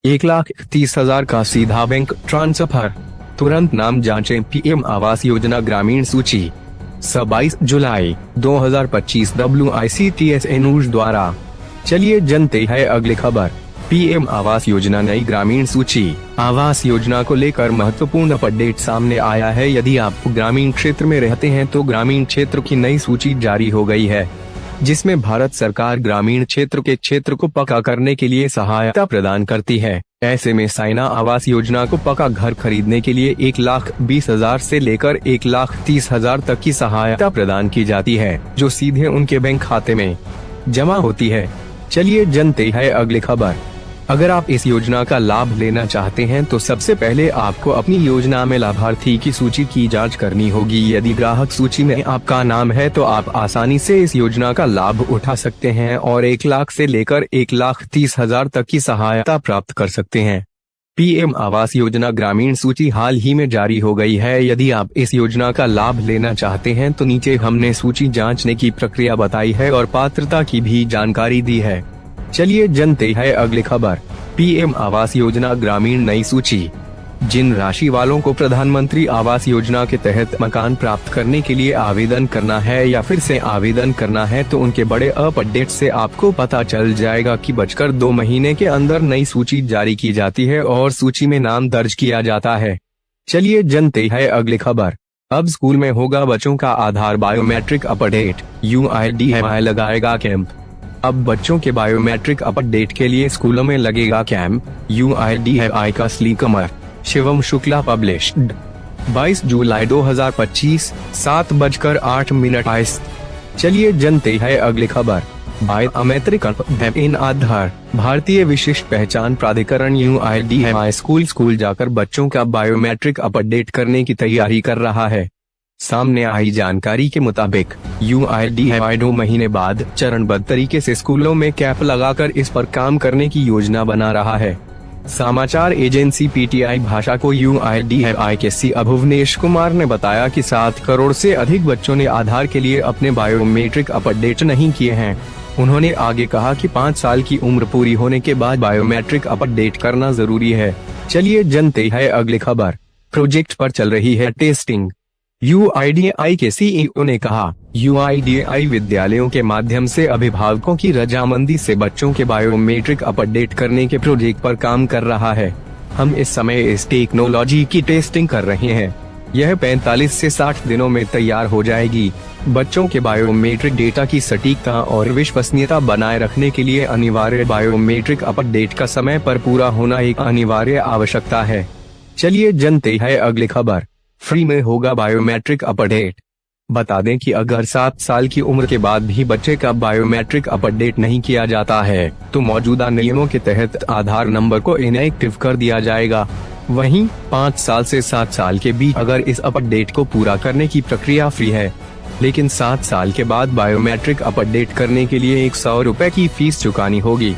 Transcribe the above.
1,30,000 का सीधा bank transfer. तुरंत नाम जांचें। पीएम आवास योजना ग्रामीण सूची 22 जुलाई 2025 WICTS न्यूज द्वारा। चलिए जानते हैं अगली खबर। पीएम आवास योजना नई ग्रामीण सूची। आवास योजना को लेकर महत्वपूर्ण अपडेट सामने आया है। यदि आप ग्रामीण क्षेत्र में रहते हैं तो ग्रामीण क्षेत्र की नई सूची जारी हो गई है, जिसमें भारत सरकार ग्रामीण क्षेत्र के क्षेत्र को पक्का करने के लिए सहायता प्रदान करती है। ऐसे में साइना आवास योजना को पक्का घर खरीदने के लिए 1,20,000 से लेकर 1,30,000 तक की सहायता प्रदान की जाती है, जो सीधे उनके बैंक खाते में जमा होती है। चलिए जानते हैं अगली खबर। अगर आप इस योजना का लाभ लेना चाहते हैं तो सबसे पहले आपको अपनी योजना में लाभार्थी की सूची की जांच करनी होगी। यदि ग्राहक सूची में आपका नाम है तो आप आसानी से इस योजना का लाभ उठा सकते हैं और 1 लाख से लेकर 1,30,000 तक की सहायता प्राप्त कर सकते हैं। पीएम आवास योजना ग्रामीण सूची हाल ही में जारी हो गई है। यदि आप इस योजना का लाभ लेना चाहते हैं तो नीचे हमने सूची जांचने की प्रक्रिया बताई है और पात्रता की भी जानकारी दी है। चलिए जानते हैं अगली खबर। पीएम आवास योजना ग्रामीण नई सूची। जिन राशि वालों को प्रधानमंत्री आवास योजना के तहत मकान प्राप्त करने के लिए आवेदन करना है या फिर से आवेदन करना है तो उनके बड़े अपडेट से आपको पता चल जाएगा कि बचकर 2 महीने के अंदर नई सूची जारी की जाती है और सूची में नाम दर्ज किया जाता है। चलिए जानते हैं अगली खबर। अब स्कूल में होगा बच्चों का आधार बायोमेट्रिक अपडेट। UIDAI लगाएगा कैंप। अब बच्चों के बायोमेट्रिक अपडेट के लिए स्कूलों में लगेगा कैंप। UIDAI का स्लीकमर। शिवम शुक्ला पब्लिश्ड 22 जुलाई 2025 7:08। चलिए जानते हैं अगली खबर। बायोमेट्रिक इन आधार। भारतीय विशिष्ट पहचान प्राधिकरण UIDAI स्कूल जाकर बच्चों का बायोमेट्रिक अपडेट करने की तैयारी कर रहा है। सामने आई जानकारी के मुताबिक UIDAI 2 महीने बाद चरणबद्ध तरीके से स्कूलों में कैंप लगाकर इस पर काम करने की योजना बना रहा है। समाचार एजेंसी PTI भाषा को UIDAI के CEO भुवनेश कुमार ने बताया कि 7 करोड़ से अधिक बच्चों ने आधार के लिए अपने बायोमेट्रिक अपडेट नहीं किए हैं। उन्होंने आगे कहा कि 5 साल की उम्र पूरी होने के बाद बायोमेट्रिक अपडेट करना जरूरी है। चलिए जानते हैं अगली खबर। प्रोजेक्ट पर चल रही है टेस्टिंग। UIDAI के CEO ने कहा, UIDAI विद्यालयों के माध्यम से अभिभावकों की रजामंदी से बच्चों के बायोमेट्रिक अपडेट करने के प्रोजेक्ट पर काम कर रहा है। हम इस समय इस टेक्नोलॉजी की टेस्टिंग कर रहे हैं। यह 45 से 60 दिनों में तैयार हो जाएगी। बच्चों के बायोमेट्रिक डेटा की सटीकता और विश्वसनीयता बनाए रखने के लिए अनिवार्य बायोमेट्रिक अपडेट का समय पर पूरा होना एक अनिवार्य आवश्यकता है। चलिए जानते हैं अगली खबर। फ्री में होगा बायोमेट्रिक अपडेट। बता दें कि अगर 7 साल की उम्र के बाद भी बच्चे का बायोमेट्रिक अपडेट नहीं किया जाता है तो मौजूदा नियमों के तहत आधार नंबर को इनएक्टिव कर दिया जाएगा। वहीं 5 साल से 7 साल के बीच अगर इस अपडेट को पूरा करने की प्रक्रिया फ्री है, लेकिन 7 साल के बाद बायोमेट्रिक अपडेट करने के लिए 100 रुपए की फीस चुकानी होगी।